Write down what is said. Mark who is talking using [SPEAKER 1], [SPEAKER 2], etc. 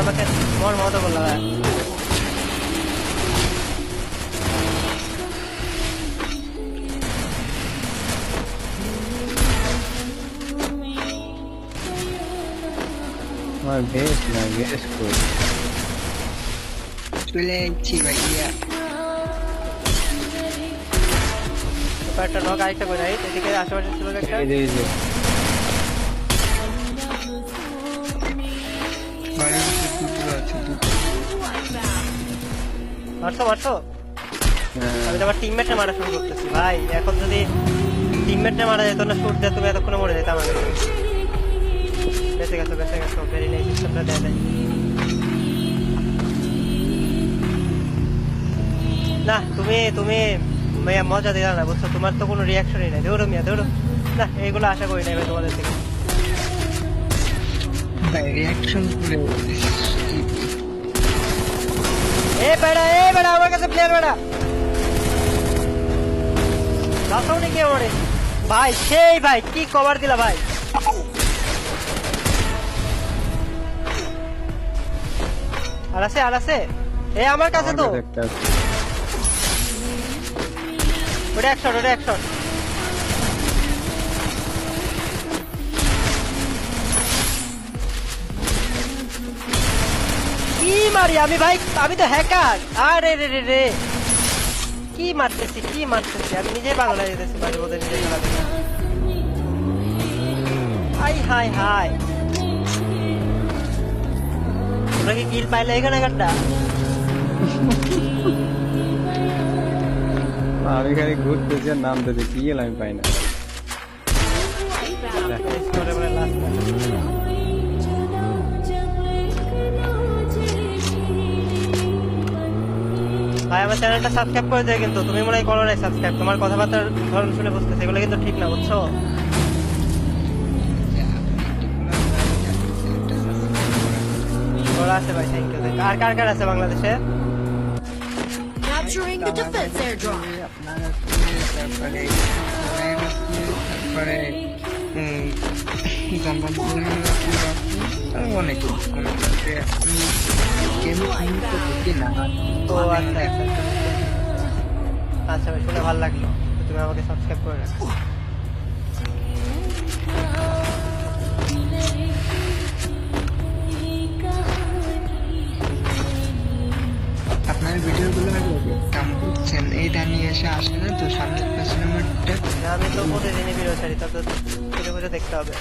[SPEAKER 1] আমাকে মন মতো বললো ভাই।
[SPEAKER 2] আমার বেশ না বেশ কই
[SPEAKER 3] চলে যাচ্ছি ভাইয়া।
[SPEAKER 1] একটা নক আরেকটা করে রাইট এদিকে আশেপাশে ছিল একটা
[SPEAKER 2] এই যে
[SPEAKER 3] ঘরের ভিতরে দুটো আছে, দুটো।
[SPEAKER 1] মারছো মারছো আমি তো আমার টিমমেটে মারা শুরু করতেছি ভাই। এখন যদি টিমমেটে মারা যেত না শুট দিয়ে তুমি এতক্ষণে মরে যেত আমাকে। বেঁচে গেছো ভেরি নাইস সিস্টেমটা দেয় নাই। না তুমি তুমি ভাইয়া মজা দিলা না বুঝছো, তোমার তো কোনো রিয়াকশনই নাই। দৌড়ো মিয়া দৌড়ো। না এইগুলো আশা করি নাই ভাই তোমাদের থেকে।
[SPEAKER 3] ভাই রিয়াকশন করে
[SPEAKER 1] এ বেড়া আমার কাছে প্লেয়ার বেড়া লাসাউনি কে ওরে ভাই। সেই ভাই কি কভার দিলা ভাই। আর আছে এ আমার কাছে তো
[SPEAKER 2] একটা
[SPEAKER 1] ওটা একশট কি মারি আমি ভাই, আমি তো হ্যাকার। আরে রে কি মারতেছি আমি নিজেই পাগল হয়ে যেতেছি মাঝে মধ্যে নিজে খেলা দেখে। হাই তোমরা কি কিল পাইলে এখানে গানটা?
[SPEAKER 2] আমি খালি ঘুরতেছি আর নাম দিতে কি গেল আমি পাই না।
[SPEAKER 1] ভাই আমার চ্যানেলটা সাবস্ক্রাইব করে দেয় কিন্তু তুমি মনে হয় করো নাই সাবস্ক্রাইব। তোমার কথাবার্তার ধরন শুনে বুঝতেছে এগুলো কিন্তু ঠিক না বুঝছো। ওরা আছে ভাই থ্যাংক ইউ। আর কার আছে বাংলাদেশে?
[SPEAKER 4] Capturing the defense airdrop.
[SPEAKER 3] তারপরে অনেক
[SPEAKER 1] ও আচ্ছা আচ্ছা ভাই শুনে ভালো লাগলো। তুমি আমাকে সাবস্ক্রাইব করে রাখো।
[SPEAKER 3] আপনার ভিডিওগুলো কাম করছেন, এইটা নিয়ে এসে আসে না তো সামনের সিনেমাটা।
[SPEAKER 1] আমি তো প্রতিদিনই ভিডিও ছাড়ি, তা তো খুঁজে দেখতে হবে।